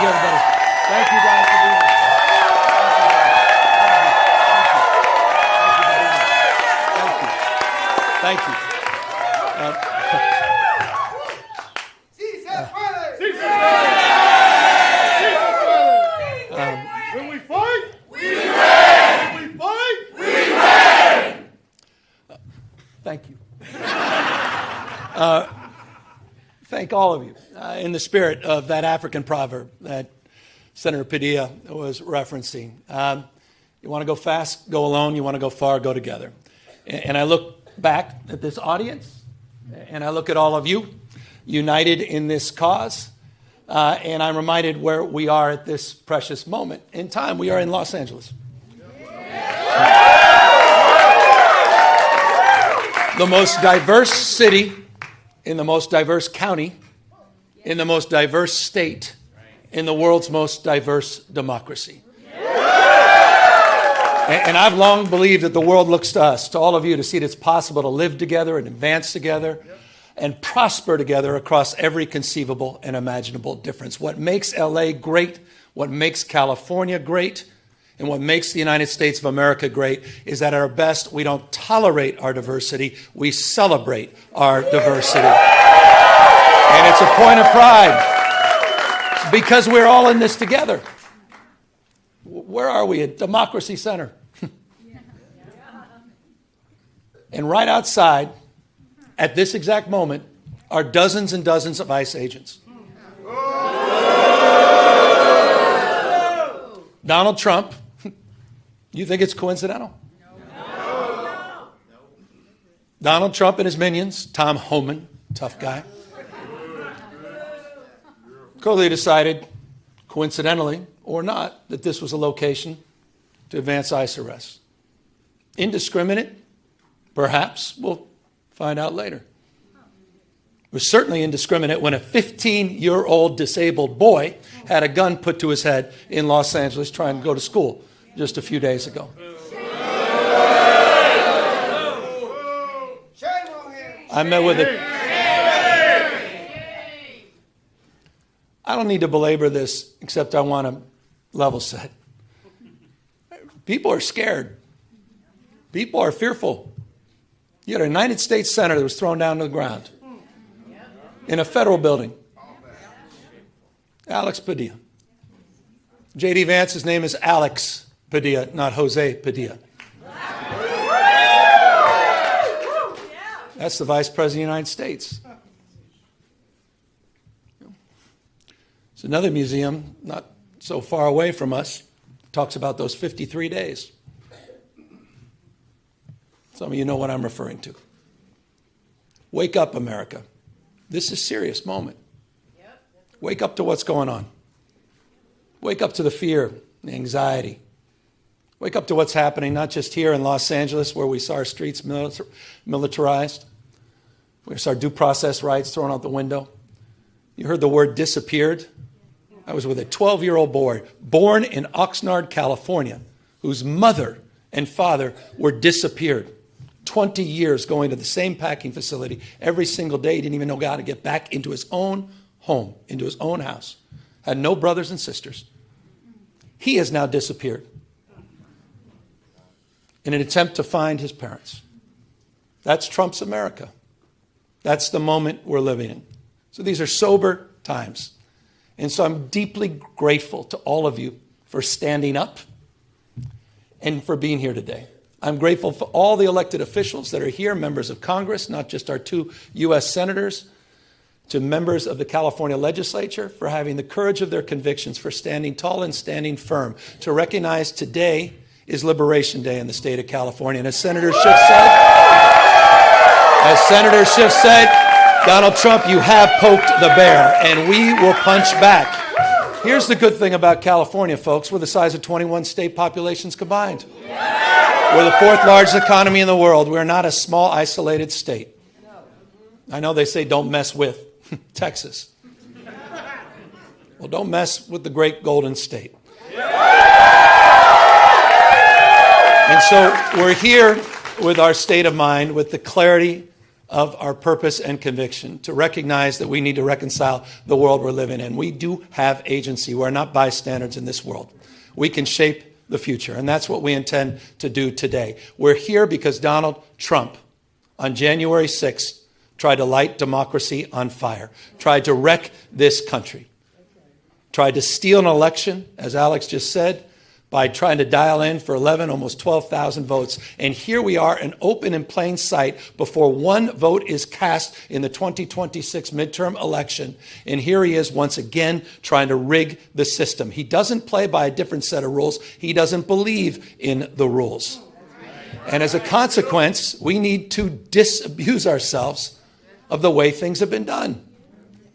you, everybody. Thank you, guys, for being here. Thank you. When we fight, we win. When we fight, we win. Thank you. Thank all of you in the spirit of that African proverb that Senator Padilla was referencing. You want to go fast, go alone. You want to go far, go together. And I look back at this audience, and I look at all of you united in this cause, and I'm reminded where we are at this precious moment in time. We are in Los Angeles. The most diverse city in the most diverse county, in the most diverse state, in the world's most diverse democracy. And I've long believed that the world looks to us, to all of you, to see that it's possible to live together and advance together and prosper together across every conceivable and imaginable difference. What makes LA great, what makes California great, and what makes the United States of America great is that at our best, we don't tolerate our diversity, we celebrate our diversity. And it's a point of pride because we're all in this together. Where are we? At Democracy Center. And right outside, at this exact moment, are dozens and dozens of ICE agents. Donald Trump, you think it's coincidental? No. Donald Trump and his minions, Tom Homan, tough guy, clearly decided, coincidentally or not, that this was a location to advance ICE arrests. Indiscriminate? Perhaps. We'll find out later. It was certainly indiscriminate when a 15-year-old disabled boy had a gun put to his head in Los Angeles trying to go to school just a few days ago. I met with a... I don't need to belabor this, except I want to level set. People are scared. People are fearful. You had a United States senator that was thrown down to the ground in a federal building. Alex Padilla. J.D. Vance's name is Alex Padilla, not Jose Padilla. That's the Vice President of the United States. There's another museum not so far away from us, talks about those 53 days. Some of you know what I'm referring to. Wake up, America. This is a serious moment. Wake up to what's going on. Wake up to the fear, the anxiety. Wake up to what's happening, not just here in Los Angeles, where we saw our streets militarized. We saw our due process rights thrown out the window. You heard the word disappeared. I was with a 12-year-old boy born in Oxnard, California, whose mother and father were disappeared. 20 years going to the same packing facility every single day. He didn't even know how to get back into his own home, into his own house. Had no brothers and sisters. He has now disappeared in an attempt to find his parents. That's Trump's America. That's the moment we're living in. So these are sober times. And so I'm deeply grateful to all of you for standing up and for being here today. I'm grateful for all the elected officials that are here, members of Congress, not just our 2 U.S. senators, to members of the California legislature for having the courage of their convictions, for standing tall and standing firm, to recognize today is Liberation Day in the state of California. And as Senator Schiff said, Donald Trump, you have poked the bear, and we will punch back. Here's the good thing about California, folks. We're the size of 21 state populations combined. We're the 4th largest economy in the world. We're not a small, isolated state. I know they say don't mess with Texas. Well, don't mess with the great Golden State. And so we're here with our state of mind, with the clarity of our purpose and conviction, to recognize that we need to reconcile the world we're living in. We do have agency. We're not bystanders in this world. We can shape the future, and that's what we intend to do today. We're here because Donald Trump, on January 6th, tried to light democracy on fire, tried to wreck this country, tried to steal an election, as Alex just said, by trying to dial in for 11, almost 12,000 votes. And here we are, in open and plain sight, before one vote is cast in the 2026 midterm election. And here he is once again trying to rig the system. He doesn't play by a different set of rules. He doesn't believe in the rules. And as a consequence, we need to disabuse ourselves of the way things have been done.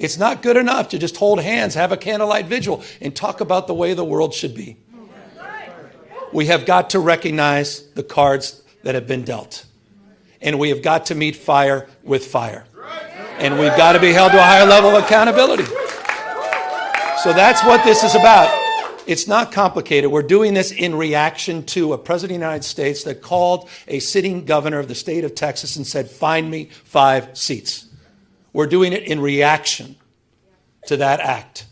It's not good enough to just hold hands, have a candlelight vigil, and talk about the way the world should be. We have got to recognize the cards that have been dealt. And we have got to meet fire with fire. And we've got to be held to a higher level of accountability. So that's what this is about. It's not complicated. We're doing this in reaction to a president of the United States that called a sitting governor of the state of Texas and said, "Find me 5 seats." We're doing it in reaction to that act.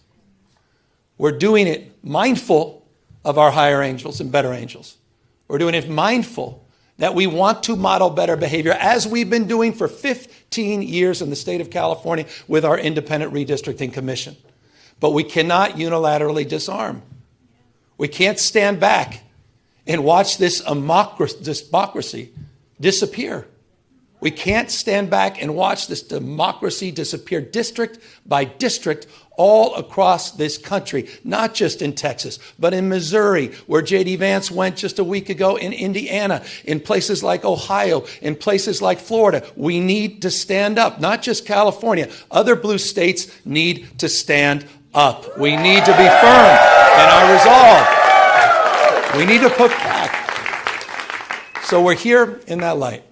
We're doing it mindful of our higher angels and better angels. We're doing it mindful that we want to model better behavior, as we've been doing for 15 years in the state of California with our independent redistricting commission. But we cannot unilaterally disarm. We can't stand back and watch this democracy disappear. We can't stand back and watch this democracy disappear district by district all across this country, not just in Texas, but in Missouri, where J.D. Vance went just a week ago, in Indiana, in places like Ohio, in places like Florida. We need to stand up, not just California. Other blue states need to stand up. We need to be firm in our resolve. We need to put back. So we're here in that light.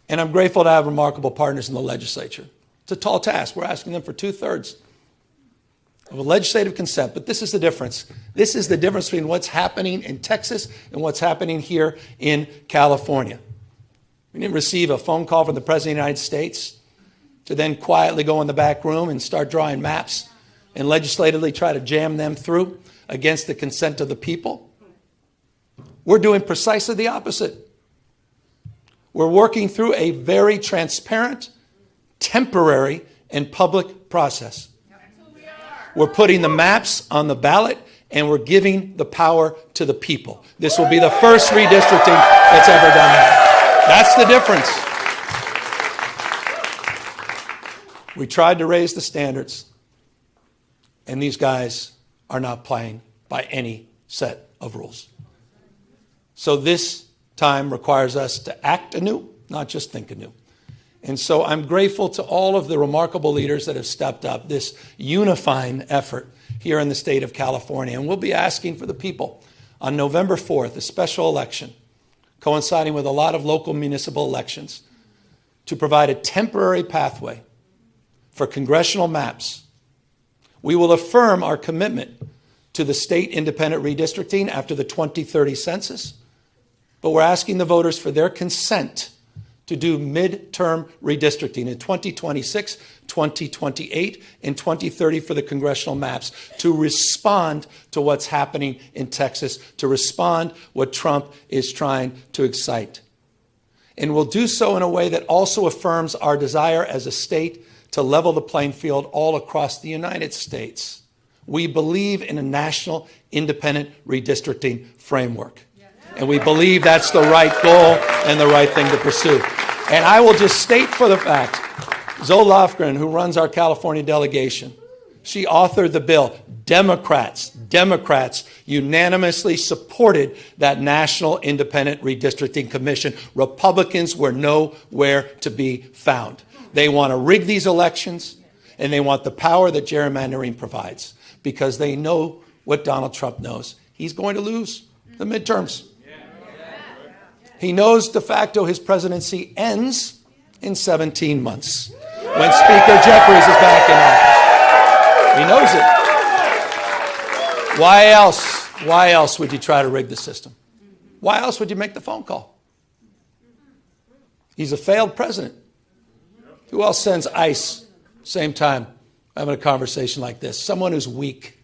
And I'm grateful to have remarkable partners in the legislature. It's a tall task. We're asking them for 2/3 of a legislative consent. But this is the difference. This is the difference between what's happening in Texas and what's happening here in California. We didn't receive a phone call from the President of the United States to then quietly go in the back room and start drawing maps and legislatively try to jam them through against the consent of the people. We're doing precisely the opposite. We're working through a very transparent, temporary, and public process. We're putting the maps on the ballot, and we're giving the power to the people. This will be the first redistricting that's ever done that. That's the difference. We tried to raise the standards, and these guys are not playing by any set of rules. So this time requires us to act anew, not just think anew. And so I'm grateful to all of the remarkable leaders that have stepped up, this unifying effort here in the state of California. And we'll be asking for the people on November 4th, a special election, coinciding with a lot of local municipal elections, to provide a temporary pathway for congressional maps. We will affirm our commitment to the state independent redistricting after the 2030 census. But we're asking the voters for their consent to do midterm redistricting in 2026, 2028, and 2030 for the congressional maps, to respond to what's happening in Texas, to respond what Trump is trying to excite. And we'll do so in a way that also affirms our desire as a state to level the playing field all across the United States. We believe in a national independent redistricting framework. And we believe that's the right goal and the right thing to pursue. And I will just state for the fact, Zoe Lofgren, who runs our California delegation, she authored the bill. Democrats unanimously supported that National Independent Redistricting Commission. Republicans were nowhere to be found. They want to rig these elections, and they want the power that gerrymandering provides, because they know what Donald Trump knows. He's going to lose the midterms. He knows de facto his presidency ends in 17 months when Speaker Jeffries is back in office. He knows it. Why else would you try to rig the system? Why else would you make the phone call? He's a failed president. Who else sends ice? Same time, having a conversation like this. Someone who's weak.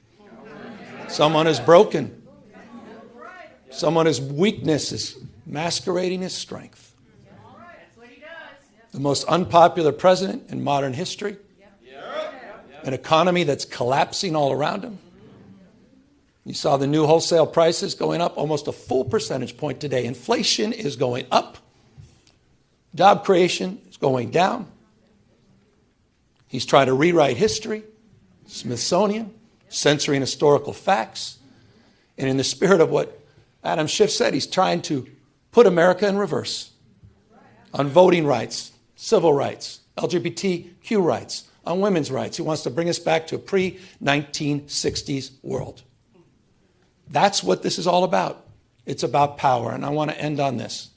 Someone who's broken. Someone whose weakness is masquerading as strength. The most unpopular president in modern history. An economy that's collapsing all around him. You saw the new wholesale prices going up almost a full percentage point today. Inflation is going up. Job creation is going down. He's trying to rewrite history, Smithsonian, censoring historical facts. And in the spirit of what Adam Schiff said, he's trying to put America in reverse on voting rights, civil rights, LGBTQ rights, on women's rights. He wants to bring us back to a pre-1960s world. That's what this is all about. It's about power. And I want to end on this.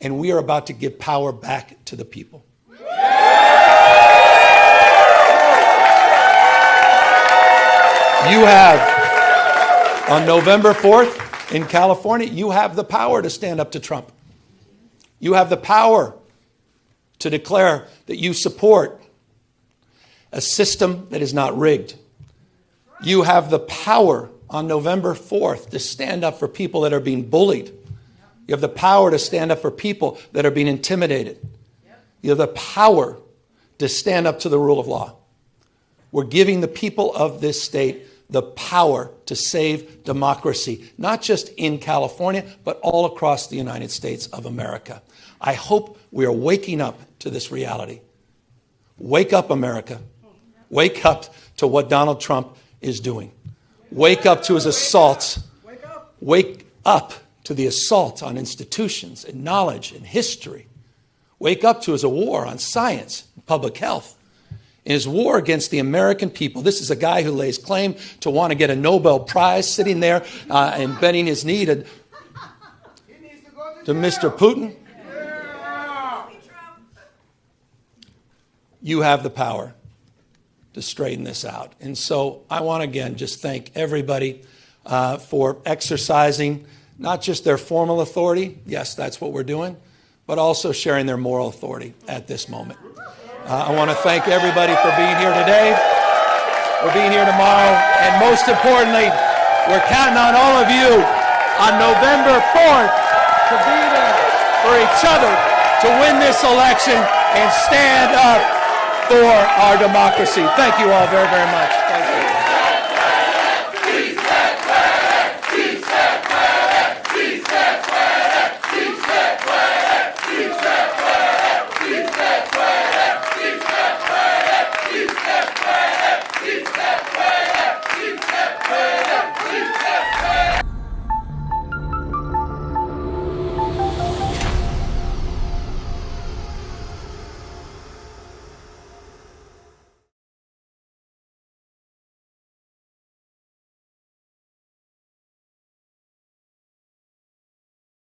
And we are about to give power back to the people. You have, on November 4th in California, you have the power to stand up to Trump. You have the power to declare that you support a system that is not rigged. You have the power on November 4th to stand up for people that are being bullied. You have the power to stand up for people that are being intimidated. You have the power to stand up to the rule of law. We're giving the people of this state the power to save democracy, not just in California, but all across the United States of America. I hope we are waking up to this reality. Wake up, America. Wake up to what Donald Trump is doing. Wake up to his assaults. Wake up to the assault on institutions and knowledge and history. Wake up to his war on science and public health. In his war against the American people. This is a guy who lays claim to want to get a Nobel Prize, sitting there and bending his knee to Mr. Putin. You have the power to straighten this out. And so I want to again just thank everybody for exercising not just their formal authority, yes, that's what we're doing, but also sharing their moral authority at this moment. I want to thank everybody for being here today, for being here tomorrow, and most importantly, we're counting on all of you on November 4th to be there for each other to win this election and stand up for our democracy. Thank you all very, very much. Thank you.